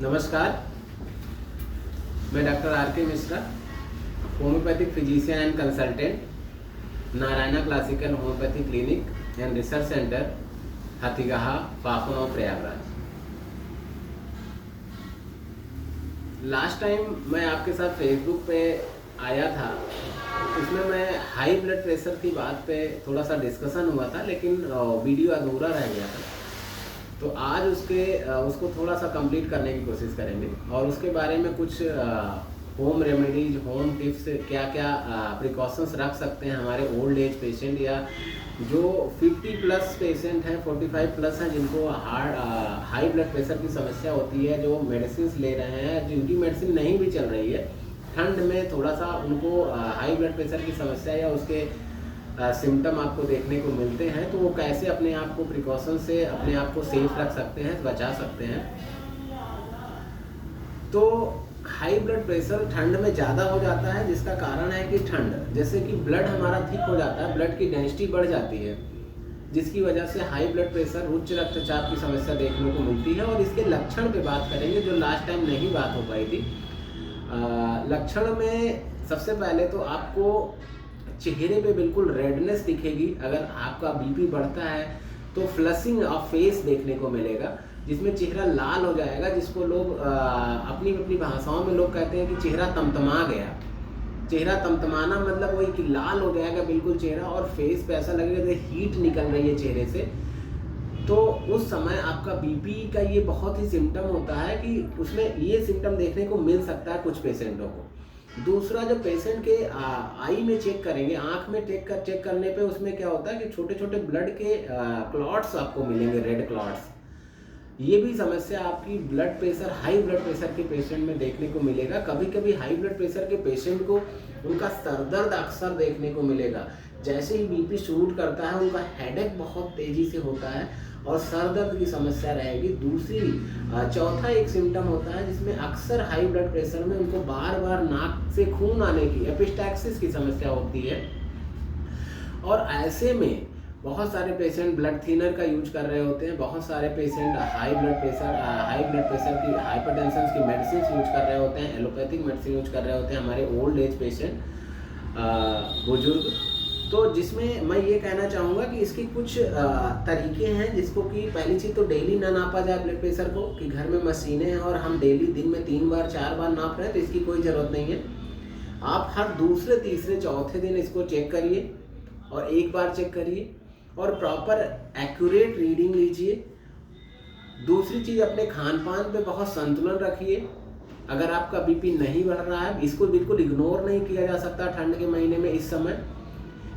नमस्कार, मैं doctor R K Mishra, homeopathic physician and consultant, Narayana classical homeopathy clinic and research centre, Hathigaha, Pakhunau, Prayagraj. Last time मैं आपके साथ फेसबुक पे आया था, उसमें मैं हाई ब्लड प्रेशर की बात पे थोड़ा सा डिस्कशन हुआ था, लेकिन वीडियो अधूरा रह गया था। तो आज उसको थोड़ा सा कंप्लीट करने की कोशिश करेंगे और उसके बारे में कुछ होम रेमेडीज, होम टिप्स, क्या क्या प्रिकॉशंस रख सकते हैं हमारे ओल्ड एज पेशेंट या जो 50 प्लस पेशेंट हैं, 45 प्लस हैं, जिनको हाई ब्लड प्रेशर की समस्या होती है, जो मेडिसिन ले रहे हैं, जिनकी मेडिसिन नहीं भी चल रही है, ठंड में थोड़ा सा उनको हाई ब्लड प्रेशर की समस्या या उसके सिम्टम आपको देखने को मिलते हैं, तो वो कैसे अपने आप को प्रिकॉशन से अपने आप को सेफ रख सकते हैं, बचा सकते हैं। तो हाई ब्लड प्रेशर ठंड में ज़्यादा हो जाता है, जिसका कारण है कि ठंड, जैसे कि ब्लड हमारा थिक हो जाता है, ब्लड की डेंसिटी बढ़ जाती है, जिसकी वजह से हाई ब्लड प्रेशर, उच्च रक्तचाप की समस्या देखने को मिलती है। और इसके लक्षण पे बात करेंगे, जो लास्ट टाइम नहीं बात हो पाई थी। लक्षण में सबसे पहले तो आपको चेहरे पे बिल्कुल रेडनेस दिखेगी। अगर आपका बीपी बढ़ता है तो फ्लशिंग ऑफ फेस देखने को मिलेगा, जिसमें चेहरा लाल हो जाएगा, जिसको लोग अपनी अपनी भाषाओं में लोग कहते हैं कि चेहरा तमतमा गया। चेहरा तमतमाना मतलब वही कि लाल हो जाएगा बिल्कुल चेहरा, और फेस पे ऐसा लगेगा जैसे हीट निकल रही है चेहरे से। तो उस समय आपका बीपी का ये बहुत ही सिम्टम होता है कि उसमें ये सिम्टम देखने को मिल सकता है कुछ पेशेंटों को। दूसरा, जब पेशेंट के आई में चेक करेंगे, आंख में चेक करने पे उसमें क्या होता है कि छोटे छोटे ब्लड के क्लॉट्स आपको मिलेंगे, रेड क्लॉट्स। ये भी समस्या आपकी blood pressure, high blood pressure के पेशेंट में देखने को मिलेगा। कभी कभी हाई ब्लड प्रेशर के पेशेंट को उनका सरदर्द अक्सर देखने को मिलेगा। जैसे ही बीपी शूट करता है, उनका हेडेक बहुत तेजी से होता है और सर दर्द की समस्या रहेगी। चौथा एक सिम्टम होता है जिसमें अक्सर हाई ब्लड प्रेशर में उनको बार बार नाक से खून आने की, एपिस्टैक्सिस की समस्या होती है। और ऐसे में बहुत सारे पेशेंट ब्लड थिनर का यूज कर रहे होते हैं, बहुत सारे पेशेंट हाई ब्लड प्रेशर की, हाइपरटेंशन की मेडिसिन यूज कर रहे होते हैं, एलोपैथिक मेडिसिन यूज कर रहे होते हैं हमारे ओल्ड एज पेशेंट, बुजुर्ग। तो जिसमें मैं ये कहना चाहूँगा कि इसके कुछ तरीके हैं, जिसको कि पहली चीज़ तो डेली ना नापा जाए ब्लड प्रेशर को, कि घर में मशीनें हैं और हम डेली दिन में 3 बार 4 बार नाप रहे हैं, तो इसकी कोई ज़रूरत नहीं है। आप हर दूसरे, तीसरे, चौथे दिन इसको चेक करिए और एक बार चेक करिए और प्रॉपर एक्यूरेट रीडिंग लीजिए। दूसरी चीज़, अपने खान पान पे बहुत संतुलन रखिए। अगर आपका बीपी नहीं बढ़ रहा है, इसको बिल्कुल इग्नोर नहीं किया जा सकता ठंड के महीने में इस समय,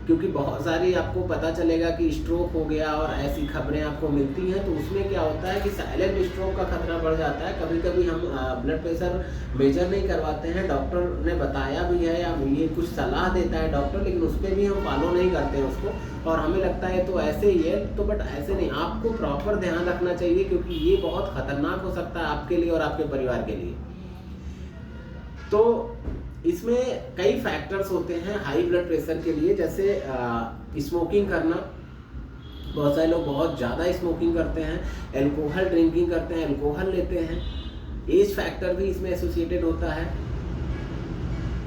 क्योंकि बहुत सारी आपको पता चलेगा कि स्ट्रोक हो गया और ऐसी खबरें आपको मिलती हैं। तो उसमें क्या होता है कि साइलेंट स्ट्रोक का खतरा बढ़ जाता है। कभी कभी हम ब्लड प्रेशर मेजर नहीं करवाते हैं, डॉक्टर ने बताया भी है या ये कुछ सलाह देता है डॉक्टर, लेकिन उस पर भी हम फॉलो नहीं करते हैं उसको, और हमें लगता है तो ऐसे ही है। तो बट ऐसे नहीं, आपको प्रॉपर ध्यान रखना चाहिए, क्योंकि ये बहुत खतरनाक हो सकता है आपके लिए और आपके परिवार के लिए। तो इसमें कई फैक्टर्स होते हैं हाई ब्लड प्रेशर के लिए, जैसे स्मोकिंग करना। बहुत सारे लोग बहुत ज़्यादा स्मोकिंग करते हैं, अल्कोहल ड्रिंकिंग करते हैं, अल्कोहल लेते हैं। एज फैक्टर भी इसमें एसोसिएटेड होता है।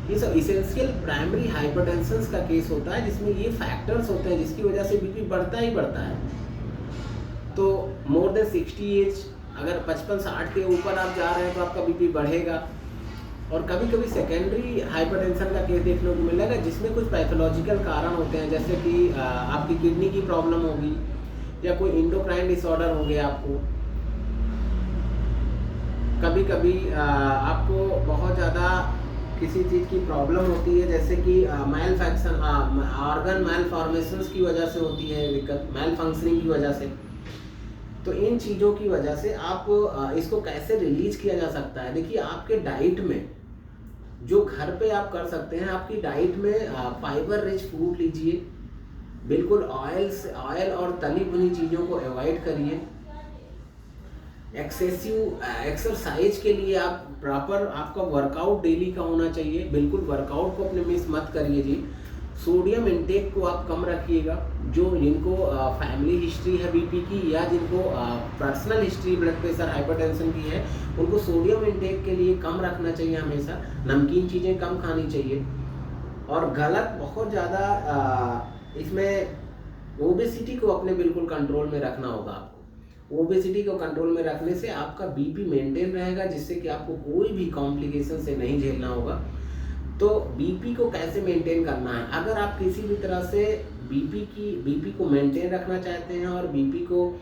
ये सब इसेंशियल प्राइमरी हाइपरटेंशन का केस होता है, जिसमें ये फैक्टर्स होते हैं जिसकी वजह से बीपी बढ़ता ही बढ़ता है। तो मोर देन 60 एज, अगर 55-60 के ऊपर आप जा रहे हैं तो आपका बीपी बढ़ेगा। और कभी कभी सेकेंडरी हाइपरटेंशन का केस देखने को मिलेगा, जिसमें कुछ पैथोलॉजिकल कारण होते हैं, जैसे कि आपकी किडनी की प्रॉब्लम होगी या कोई इंडोक्राइन डिसऑर्डर हो गया आपको। कभी कभी आपको बहुत ज़्यादा किसी चीज़ की प्रॉब्लम होती है, जैसे कि ऑर्गन मैलफॉर्मेशंस की वजह से होती है दिक्कत, मैल फंक्शनिंग की वजह से। तो इन चीज़ों की वजह से आप इसको कैसे रिलीज किया जा सकता है? देखिए, आपके डाइट में जो घर पे आप कर सकते हैं, आपकी डाइट में फाइबर रिच फूड लीजिए, बिल्कुल ऑयल और तली भुनी चीज़ों को अवॉइड करिए। एक्सेसिव एक्सरसाइज के लिए आप प्रॉपर, आपका वर्कआउट डेली का होना चाहिए, बिल्कुल वर्कआउट को अपने मिस मत करिए जी। सोडियम इनटेक को आप कम रखिएगा। जो जिनको फैमिली हिस्ट्री है बीपी की या जिनको personal history blood pressure hypertension की है, उनको सोडियम इनटेक के लिए कम रखना चाहिए हमेशा। नमकीन चीज़ें कम खानी चाहिए। और गलत बहुत ज़्यादा इसमें ओबेसिटी को अपने बिल्कुल कंट्रोल में रखना होगा आपको। ओबेसिटी को कंट्रोल में रखने से आपका बीपी मेंटेन रहेगा, जिससे कि आपको कोई भी कॉम्प्लिकेशन से नहीं झेलना होगा। तो बीपी को कैसे मेंटेन करना है, अगर आप किसी भी तरह से बीपी को मेंटेन रखना चाहते हैं और बीपी को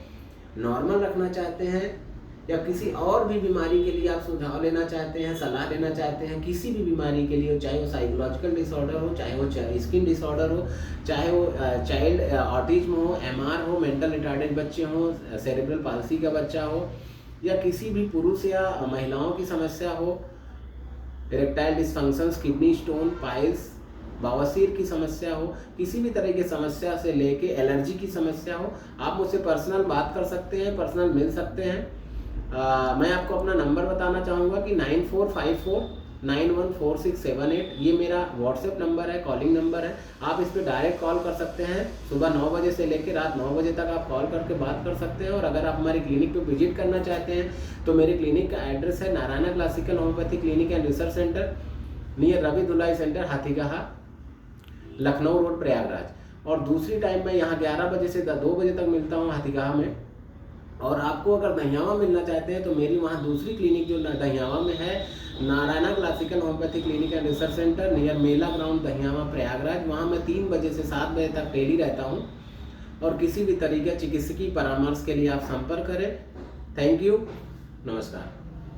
नॉर्मल रखना चाहते हैं, या किसी और भी बीमारी के लिए आप सुझाव लेना चाहते हैं, सलाह लेना चाहते हैं, किसी भी बीमारी के लिए, चाहे वो साइकोलॉजिकल डिसऑर्डर हो, चाहे वो स्किन डिसऑर्डर हो, चाहे वो चाइल्ड ऑटिज्म हो, एमआर हो, मेंटल रिटार्डेड बच्चे हों, सेरेब्रल पाल्सी का बच्चा हो, या किसी भी पुरुष या महिलाओं की समस्या हो, erectile dysfunctions, kidney stone, piles, बवासीर की समस्या हो, किसी भी तरह की समस्या से लेके एलर्जी की समस्या हो, आप मुझसे पर्सनल बात कर सकते हैं, पर्सनल मिल सकते हैं। मैं आपको अपना नंबर बताना चाहूँगा कि 9454914678, ये मेरा व्हाट्सएप नंबर है, कॉलिंग नंबर है। आप इस पर डायरेक्ट कॉल कर सकते हैं। सुबह 9 बजे से लेकर रात 9 बजे तक आप कॉल करके बात कर सकते हैं। और अगर आप हमारे क्लिनिक पे विजिट करना चाहते हैं तो मेरे क्लिनिक का एड्रेस है Narayana classical homeopathy clinic and research centre, near Ravi Dhulai centre, Hathigaha, Lucknow road, Prayagraj. और दूसरी टाइम मैं यहाँ 11 बजे से 2 बजे तक मिलता हूँ हाथीगाहा में। और आपको अगर दहियावा मिलना चाहते हैं तो मेरी वहाँ दूसरी क्लिनिक जो दहियावा में है, Narayana classical homeopathy clinic and research centre, near Mela ground, Dahiyawa, Prayagraj. वहाँ मैं 3 बजे से 7 बजे तक डेली रहता हूँ। और किसी भी तरीके चिकित्सकीय परामर्श के लिए आप संपर्क करें। थैंक यू, नमस्कार।